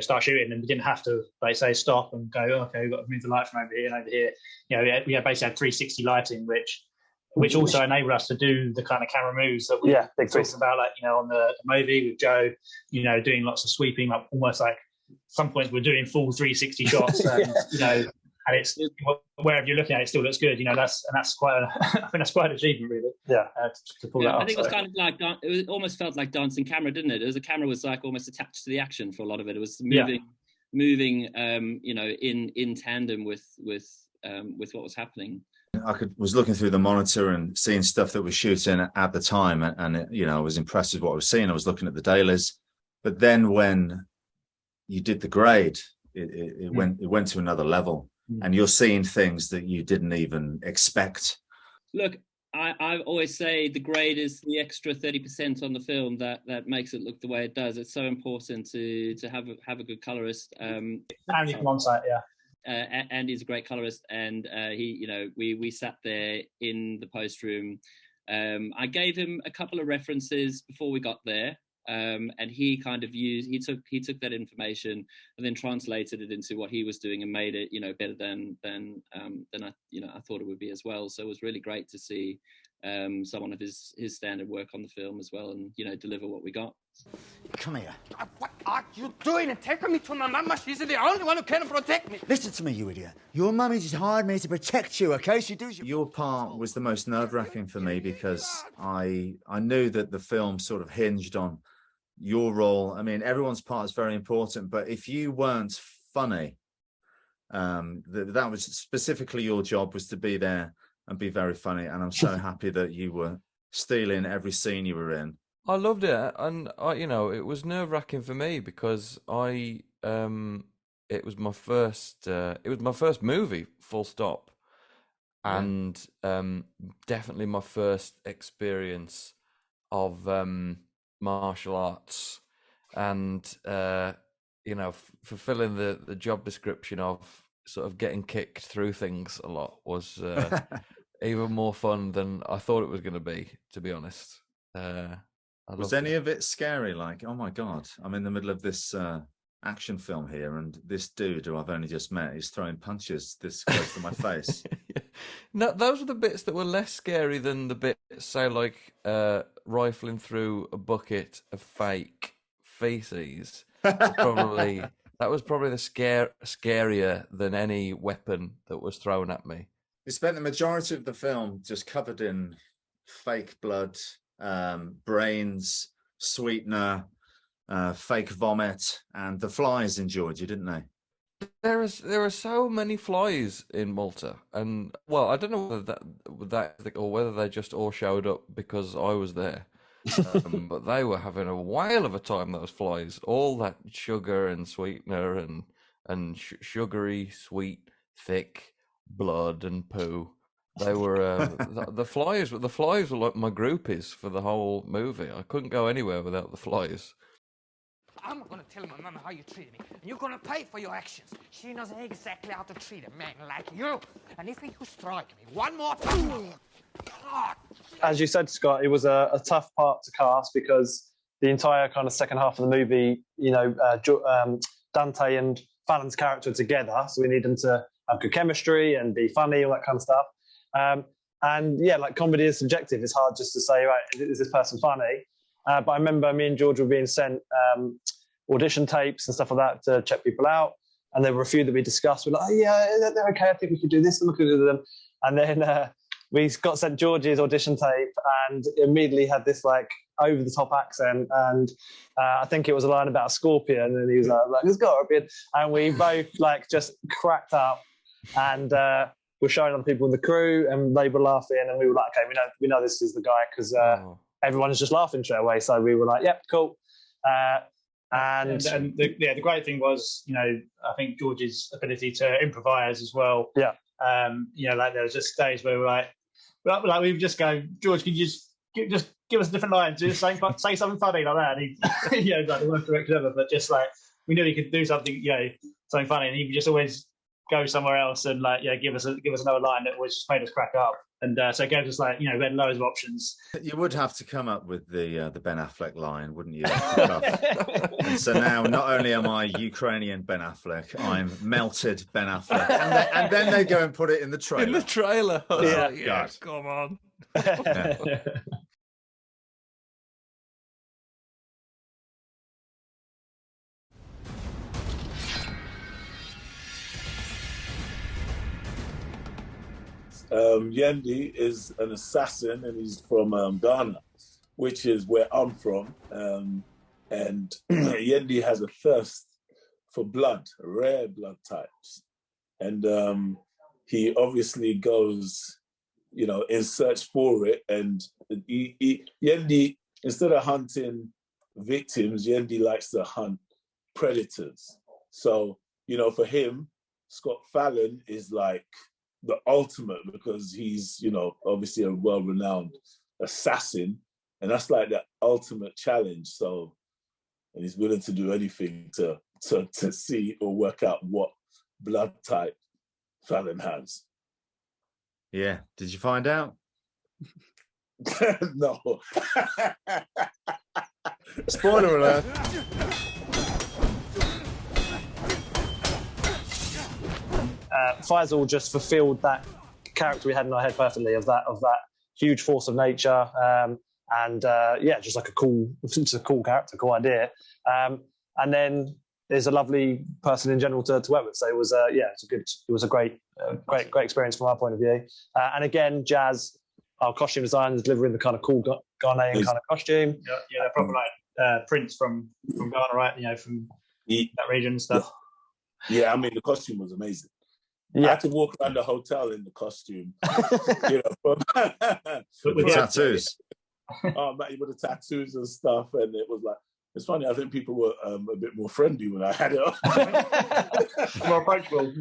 start shooting, and we didn't have to, like say, stop and go, okay, we've got to move the light from over here and over here. We basically had 360 lighting, which also enabled us to do the kind of camera moves that we talked about, like, on the movie with Joe, doing lots of sweeping, like almost like some points we're doing full 360 shots, and, and it's wherever you're looking at, it still looks good. That's quite an achievement, really. To pull that off. I think it was kind of like it almost felt like dancing camera, didn't it? The camera was like almost attached to the action for a lot of it. It was moving, in tandem with what was happening. Was looking through the monitor and seeing stuff that was shooting at the time, and I was impressed with what I was seeing. I was looking at the dailies, but then when you did the grade, it went to another level. And you're seeing things that you didn't even expect. Look, I always say the grade is the extra 30% on the film that makes it look the way it does. It's so important to have a good colorist. Andy from on site, Andy's a great colorist, and we sat there in the post room. I gave him a couple of references before we got there. And he kind of he took that information and then translated it into what he was doing and made it better than I thought it would be as well. So it was really great to see someone of his standard work on the film as well, and deliver what we got. Come here. What are you doing? And taking me to my mama? She's the only one who can protect me. Listen to me, you idiot. Your mummy just hired me to protect you, okay? She does your part was the most nerve-wracking for me, because I knew that the film sort of hinged on your role. I mean, everyone's part is very important, but if you weren't funny, that was specifically your job, was to be there and be very funny. And I'm so happy that you were stealing every scene you were in. I loved it, and it was nerve-wracking for me because it was my first movie, full stop, and definitely my first experience of martial arts, and fulfilling the job description of sort of getting kicked through things a lot was even more fun than I thought it was going to be, to be honest. Was any of it scary? Like, oh my God, I'm in the middle of this action film here, and this dude who I've only just met is throwing punches this close to my face. No, those were the bits that were less scary than the bits, say, like rifling through a bucket of fake feces. That was probably the scarier than any weapon that was thrown at me. You spent the majority of the film just covered in fake blood, brains, sweetener, fake vomit, and the flies enjoyed you, didn't they? There are so many flies in Malta, and well, I don't know whether whether they just all showed up because I was there, but they were having a whale of a time. Those flies, all that sugar and sweetener and sugary, sweet, thick blood and poo. They were the flies. The flies were like my groupies for the whole movie. I couldn't go anywhere without the flies. I'm gonna tell my mama how you treated me, and you're gonna pay for your actions. She knows exactly how to treat a man like you. And if you strike me one more time, God. As you said, Scott, it was a tough part to cast because the entire kind of second half of the movie, Dante and Fallon's character are together, so we need them to have good chemistry and be funny, all that kind of stuff. And yeah, like comedy is subjective. It's hard just to say, right, is this person funny? But I remember me and George were being sent audition tapes and stuff like that to check people out. And there were a few that we discussed. We're like, oh, yeah, they're okay. I think we could do this and we could do them. And then we got sent George's audition tape and immediately had this like over the top accent. And I think it was a line about a scorpion. And he was like, a scorpion. And we both like just cracked up and we're showing other people in the crew and they were laughing. And we were like, okay, we know this is the guy because everyone is just laughing straight away. So we were like, yep, cool. And the great thing was, I think George's ability to improvise as well. Yeah. Like there was just days where we would just go, George, can you just give us a different line, just say something funny like that. And he, like the worst director ever, but just like we knew he could do something, something funny, and he would just always go somewhere else and like, give us another line that always just made us crack up. And so it gave us like, we had loads of options. You would have to come up with the Ben Affleck line, wouldn't you? And so now not only am I Ukrainian Ben Affleck, I'm melted Ben Affleck. And then they go and put it in the trailer. In the trailer. Yeah, come on. Yeah. Yendi is an assassin and he's from Ghana, which is where I'm from. And Yendi has a thirst for blood, rare blood types. And he obviously goes, in search for it. And Yendi, instead of hunting victims, Yendi likes to hunt predators. So, for him, Scott Fallon is like the ultimate because he's, obviously a well-renowned assassin, and that's like the ultimate challenge. So, and he's willing to do anything to see or work out what blood type Fallon has. Yeah. Did you find out? No. Spoiler alert. Faisel just fulfilled that character we had in our head perfectly of that huge force of nature, just like it's a cool character, cool idea, and then there's a lovely person in general to work with. So it was it was a great experience from our point of view. And again, Jazz, our costume designer, is delivering the kind of cool Ghanaian kind of costume. Yeah, proper like prints from Ghana, right? From that region and stuff. Yeah, I mean the costume was amazing. Yeah. I had to walk around the hotel in the costume, with tattoos. Oh man, with the tattoos and stuff, and it was like, it's funny. I think people were a bit more friendly when I had it on. More approachable.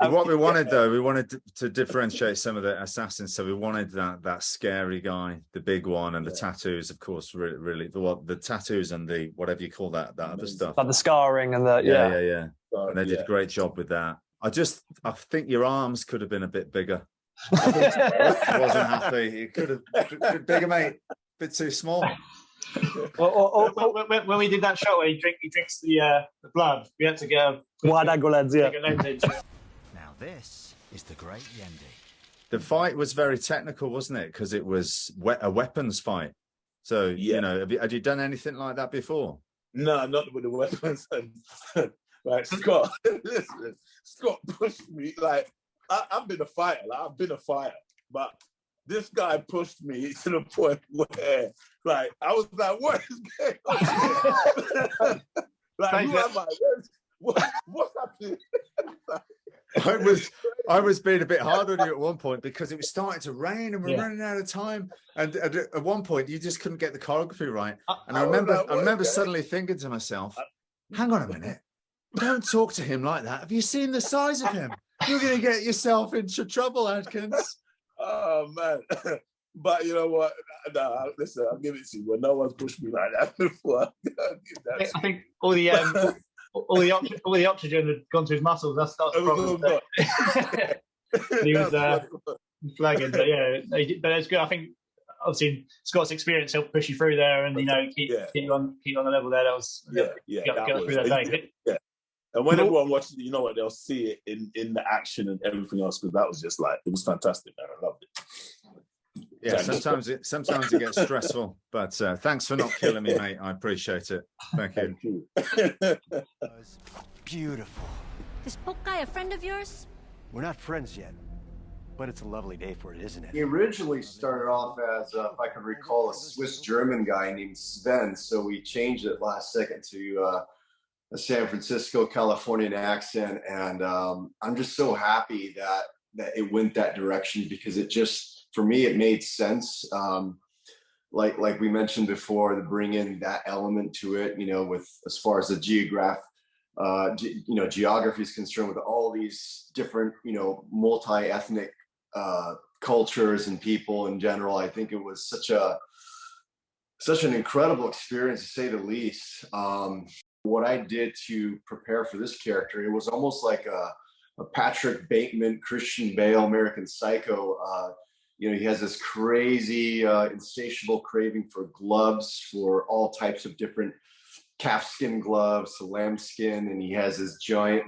What we wanted though, we wanted to differentiate some of the assassins. So we wanted that scary guy, the big one, and the tattoos, of course, really the tattoos and the whatever you call that other stuff, like the scarring and the yeah. And they did a great job with that. I think your arms could have been a bit bigger. I wasn't happy. You could have been bigger, mate. A bit too small. When we did that shot where he drinks the blood, we had to get wide angle lens. Yeah. Now this is the great Yendi. The fight was very technical, wasn't it? Because it was a weapons fight. So had you done anything like that before? No, not with the weapons. Like Scott, listen, Scott pushed me. Like I've been a fighter. But this guy pushed me to the point where, like, I was like, "What is going on?" Like, who am I? What's happening? I was being a bit hard on you at one point because it was starting to rain and we're running out of time. And at one point, you just couldn't get the choreography right. And I remember suddenly thinking to myself, "Hang on a minute. Don't talk to him like that. Have you seen the size of him? You're going to get yourself into trouble, Adkins." Oh, man. But you know what? No, listen, I'll give it to you. When no one's pushed me like that before. I think all the oxygen had gone to his muscles. That's the problem. He was flagging, but but it's good. I think obviously Scott's experience helped push you through there, and keep you on the level there. That was get through that day. Yeah. And when everyone watches it, you know what, they'll see it in the action and everything else, because that was just like, it was fantastic, man. I loved it. Yeah, sometimes it gets stressful, but thanks for not killing me, mate. I appreciate it. Thank you. Beautiful. Is Poke guy a friend of yours? We're not friends yet, but it's a lovely day for it, isn't it? He originally started off as, if I can recall, a Swiss-German guy named Sven, so we changed it last second to a San Francisco, Californian accent, and I'm just so happy that it went that direction, because it just, for me, it made sense. Like we mentioned before, to bring in that element to it, with as far as the geography is concerned, with all these different, multi-ethnic cultures and people in general. I think it was such an incredible experience, to say the least. What I did to prepare for this character, it was almost like a Patrick Bateman, Christian Bale, American Psycho. He has this crazy, insatiable craving for gloves, for all types of different calfskin gloves to lambskin, and he has this giant,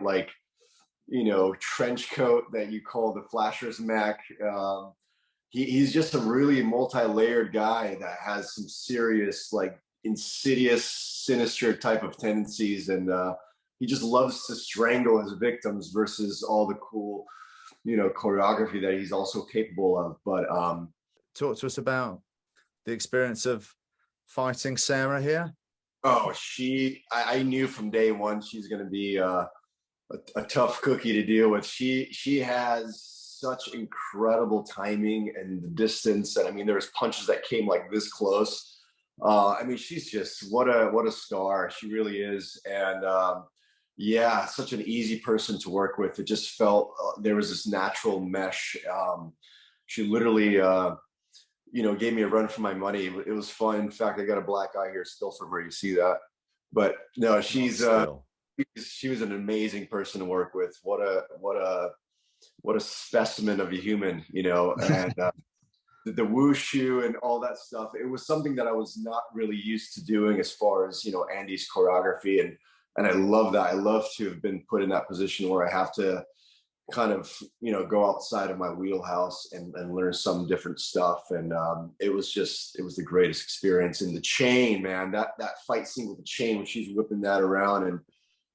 trench coat that you call the Flasher's Mac. He's just a really multi-layered guy that has some serious, insidious, sinister type of tendencies, and he just loves to strangle his victims versus all the cool, choreography that he's also capable of. But talk to us about the experience of fighting Sarah here. Oh, I knew from day one she's going to be a tough cookie to deal with. She has such incredible timing and the distance, and there's punches that came like this close. She's just what a star. She really is. And such an easy person to work with. It just felt there was this natural mesh. She literally gave me a run for my money. It was fun. In fact, I got a black eye here still from her. You see that? But no, she was an amazing person to work with. What a specimen of a human, and the wushu and all that stuff. It was something that I was not really used to doing as far as, Andy's choreography. And I love that. I love to have been put in that position where I have to kind of, go outside of my wheelhouse and learn some different stuff. And it was the greatest experience. And the chain, man, that fight scene with the chain, when she's whipping that around, and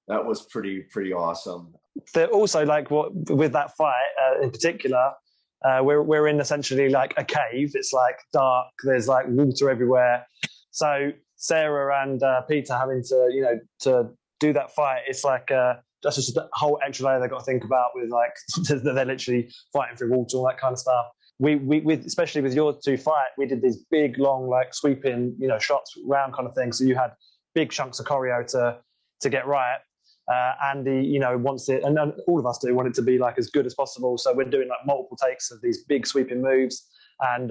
that was pretty awesome. They're also with that fight in particular, we're in essentially like a cave. It's dark. There's water everywhere. So Sarah and Peter having to to do that fight. It's that's just a whole extra layer they've got to think about with they're literally fighting through water, all that kind of stuff. We especially with your two fight, we did these big long sweeping shots round kind of thing. So you had big chunks of choreo to get right. Andy, wants it, and all of us do want it to be as good as possible. So we're doing multiple takes of these big sweeping moves, and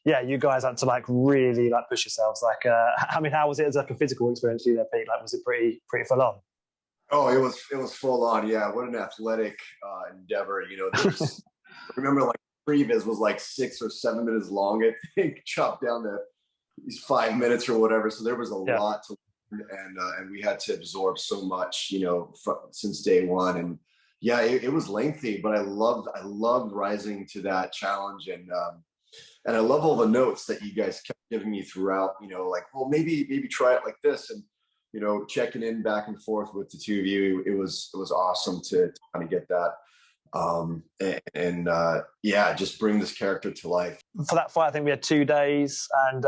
you guys had to really push yourselves. How was it as a physical experience for you there, Pete? Was it pretty full on? Oh, it was full on. Yeah, what an athletic endeavor. I remember previs was 6 or 7 minutes long. I think chopped down to these 5 minutes or whatever. So there was a lot to. And we had to absorb so much, since day one. And it was lengthy, but I loved rising to that challenge. And I love all the notes that you guys kept giving me throughout, maybe try it like this. And, checking in back and forth with the two of you. It was awesome to kind of get that. Just bring this character to life. For that fight, I think we had 2 days, and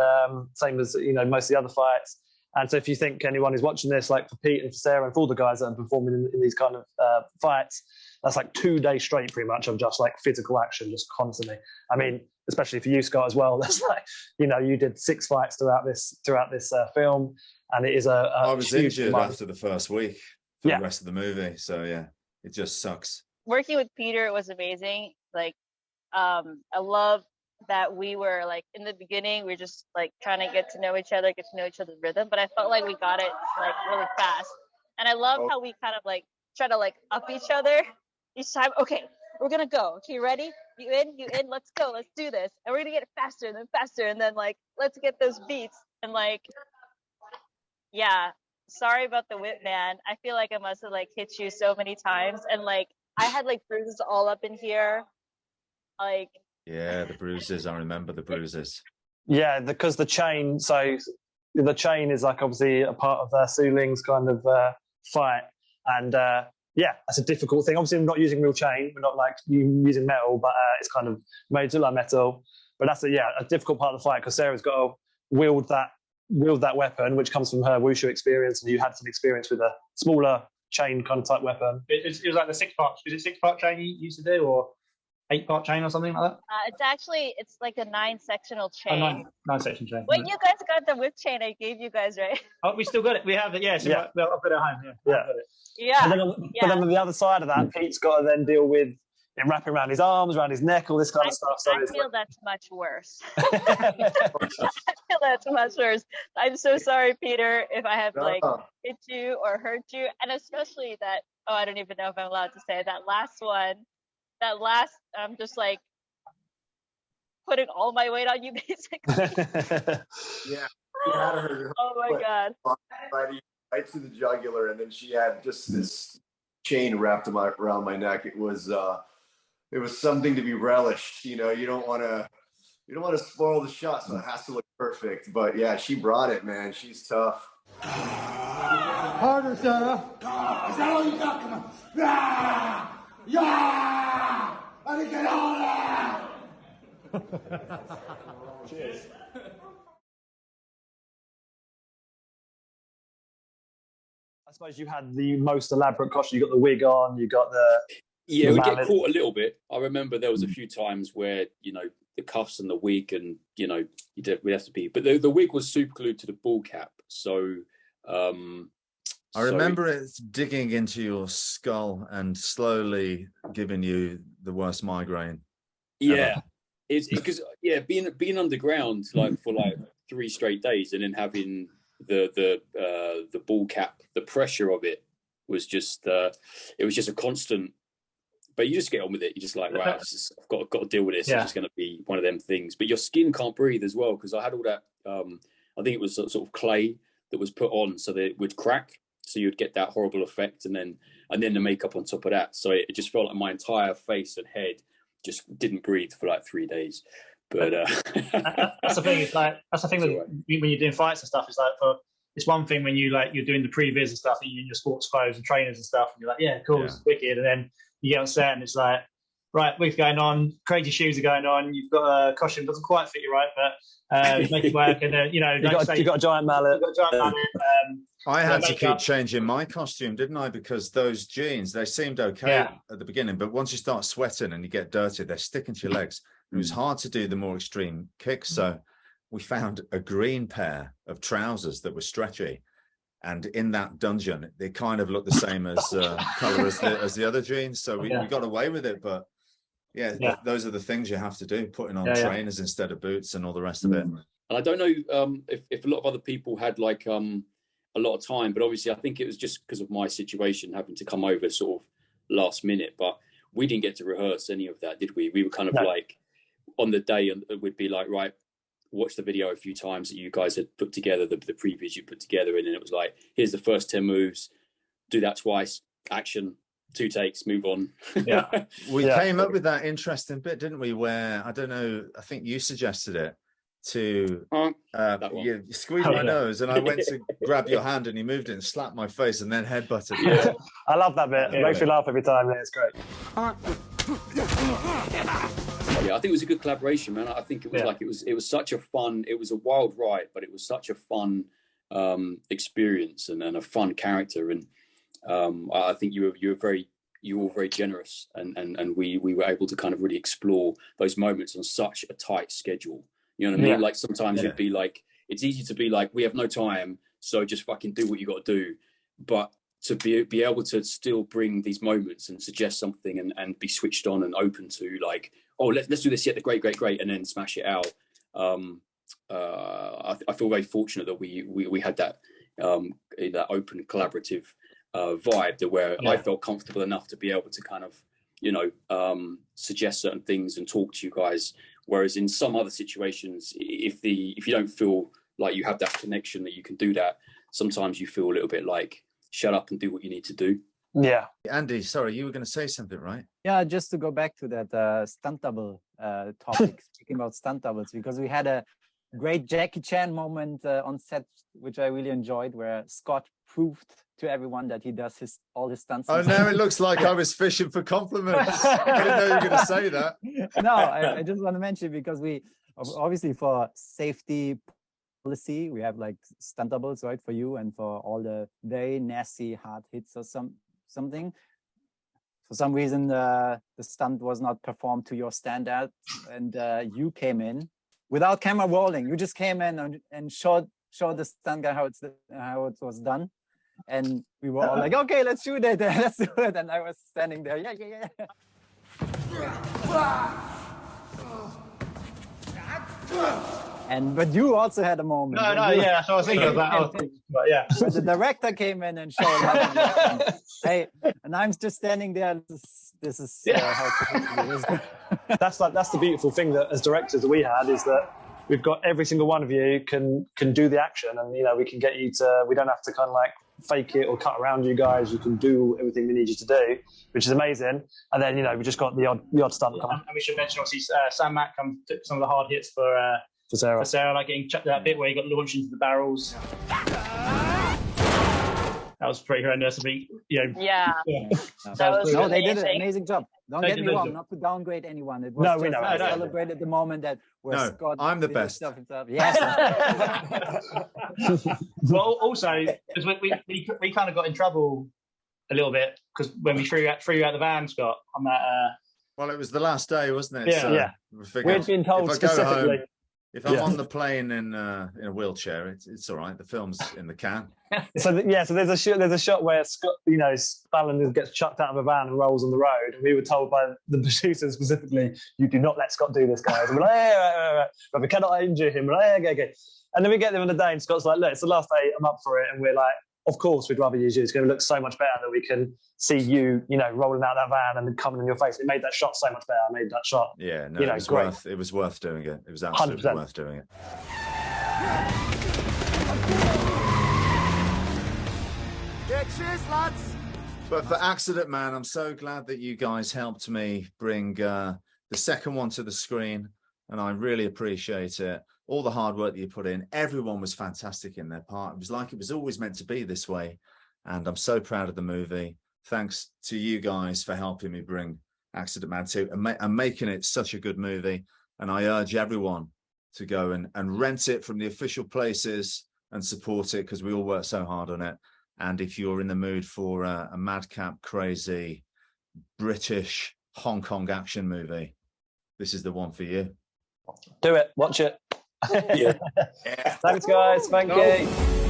same as, most of the other fights. And so if you think anyone who's watching this, for Pete and for Sarah and for all the guys that are performing in these kind of fights, that's 2 days straight pretty much of just physical action, just constantly. Especially for you, Scott, as well. That's you did 6 fights throughout this film, and it is I was injured after the first week for the rest of the movie. So it just sucks. Working with Peter was amazing. I love that we were in the beginning, we were just trying to get to know each other's rhythm, but I felt we got it really fast. And I love how we kind of try to up each other each time. Okay, we're gonna go. Okay, ready? You in, let's go, let's do this. And we're gonna get faster and then let's get those beats. And sorry about the whip, man. I feel I must have hit you so many times, and I had bruises all up in here. Yeah, the bruises. I remember the bruises. Yeah, because the chain. So the chain is like obviously a part of Siu Ling's kind of fight, and yeah, that's a difficult thing. Obviously, we're not using real chain. We're not like using metal, but it's kind of made to look like metal. But that's a difficult part of the fight because Sarah's got to wield that weapon, which comes from her wushu experience, and you had some experience with a smaller chain kind of type weapon. It was like the 6-part. Is it 6-part chain you used to do, or 8-part chain or something like that? It's like a 9-sectional chain. Oh, nine-section chain. Wait, you guys got the whip chain I gave you guys, right? Oh, we still got it. We have it. Yeah, so I've got it at home. Yeah. Yeah. But then on the other side of that, Pete's got to then deal with him wrapping around his arms, around his neck, all this kind of stuff. So I feel that's much worse. I feel that's much worse. I'm so sorry, Peter, if I have hit you or hurt you, and especially that. Oh, I don't even know if I'm allowed to say that last one. I'm just like putting all my weight on you, basically. Yeah. Oh my God. Right to the jugular, and then she had just this chain wrapped around my neck. It was something to be relished. You don't want to spoil the shot, so it has to look perfect. But yeah, she brought it, man. She's tough. Harder, Sarah. Is that all you got? Come on. Yeah! Let me get on there! Cheers. I suppose you had the most elaborate costume. You got the wig on, you got the... Yeah, we get caught a little bit. I remember there was a few times where, the cuffs and the wig and, we'd have to be... But the wig was super glued to the ball cap. So... I remember it digging into your skull and slowly giving you the worst migraine. Yeah. It's because, being underground, for 3 straight days and then having... the ball cap, the pressure of it was just it was just a constant. But you just get on with it. You're just like, right, I've got to deal with this. Yeah. It's just going to be one of them things. But your skin can't breathe as well, because I had all that. I think it was sort of clay that was put on so that it would crack, so you'd get that horrible effect, and then the makeup on top of that. So it just felt like my entire face and head just didn't breathe for 3 days. But that's the thing. That's the thing when you're doing fights and stuff. It's one thing when you're doing the previs and stuff, and you're in your sports clothes and trainers and stuff, and you're like, yeah, cool, it's wicked. And then you get on set and it's like, right, wig's going on, crazy shoes are going on. You've got a costume doesn't quite fit you right, but make it work. And then you got a giant mallet. I had to keep changing my costume, didn't I? Because those jeans, they seemed okay at the beginning, but once you start sweating and you get dirty, they're sticking to your legs. It was hard to do the more extreme kicks, so we found a green pair of trousers that were stretchy, and in that dungeon, they kind of looked the same as color as the other jeans. So we got away with it, but those are the things you have to do: putting on trainers instead of boots and all the rest of it. And I don't know if a lot of other people had a lot of time, but obviously I think it was just because of my situation having to come over sort of last minute. But we didn't get to rehearse any of that, did we? We were kind of on the day, and we'd be like, right, watch the video a few times that you guys had put together, the previews you put together, and then it was like, here's the first 10 moves, do that twice, action, 2 takes, move on. We came up with that interesting bit, didn't we, where, I don't know, I think you suggested it, to you squeeze my nose, and I went to grab your hand and you moved it and slapped my face and then headbutted me. I love that bit. It makes me laugh every time. It's great. Yeah, I think it was a good collaboration, man. I think it was it was such a fun, it was a wild ride, but it was such a fun experience and a fun character. And I think you were very generous, and we were able to kind of really explore those moments on such a tight schedule. You know what I mean? Like sometimes it'd be like, it's easy to be like, we have no time, so just fucking do what you got to do. But to be able to still bring these moments and suggest something and be switched on and open to like, oh, let's do this, great, and then smash it out. I feel very fortunate that we had that open collaborative vibe where I felt comfortable enough to be able to kind of, suggest certain things and talk to you guys. Whereas in some other situations, if you don't feel like you have that connection that you can do that, sometimes you feel a little bit like, shut up and do what you need to do. Yeah. Andy, sorry, you were going to say something, right? Yeah, just to go back to that stunt double topic, speaking about stunt doubles, because we had a great Jackie Chan moment on set, which I really enjoyed, where Scott proved to everyone that he does all his stunts. Oh, now it looks like I was fishing for compliments. I didn't know you were going to say that. No, I just want to mention, because we, obviously for safety policy, we have like stunt doubles, right, for you and for all the very nasty hard hits or something. For some reason, the stunt was not performed to your standards, and you came in without camera rolling. You just came in and showed the stunt guy how it was done, and we were all like, "Okay, let's shoot it, let's do it." And I was standing there, yeah. But you also had a moment. No, yeah, that's what I was thinking about. But yeah. But the director came in and showed up. Hey, and I'm just standing there. This is how it's supposed to be. That's the beautiful thing that as directors that we had, is that we've got every single one of you can do the action, and we can get you to. We don't have to kind of like fake it or cut around you guys. You can do everything we need you to do, which is amazing. And then we just got the odd stunt. And we should mention obviously Sam Mack took some of the hard hits for Sarah, like getting that bit where he got launched into the barrels. That was pretty horrendous. Yeah. No, they did an amazing job. Don't get me wrong, not to downgrade anyone. It was we know. I celebrated the moment that Scott. I'm the best. Yes. Well, also because we kind of got in trouble a little bit because when we threw you out the van, Scott, on that. Well, it was the last day, wasn't it? Yeah. So We'd been told specifically. If I'm on the plane in a wheelchair, it's all right. The film's in the can. So there's a shot where Scott, Fallon gets chucked out of a van and rolls on the road. And we were told by the producers specifically, "You do not let Scott do this, guys." And we're like, "Hey, but we cannot injure him." We're like, okay. And then we get there on the day, and Scott's like, "Look, it's the last day. I'm up for it." And we're like, "Of course, we'd rather use you. It's going to look so much better that we can see you, rolling out that van and coming in your face." It made that shot so much better. I made that shot. Yeah, no, it was worth doing it. It was absolutely 100%. worth doing it. Cheers, lads. But for Accident Man, I'm so glad that you guys helped me bring the second one to the screen, and I really appreciate it. All the hard work that you put in. Everyone was fantastic in their part. It was like it was always meant to be this way, and I'm so proud of the movie. Thanks to you guys for helping me bring Accident Man 2 and making it such a good movie. And I urge everyone to go and rent it from the official places and support it, because we all work so hard on it. And if you're in the mood for a madcap, crazy, British, Hong Kong action movie, this is the one for you. Do it. Watch it. Yeah. Thanks, guys. Thank you.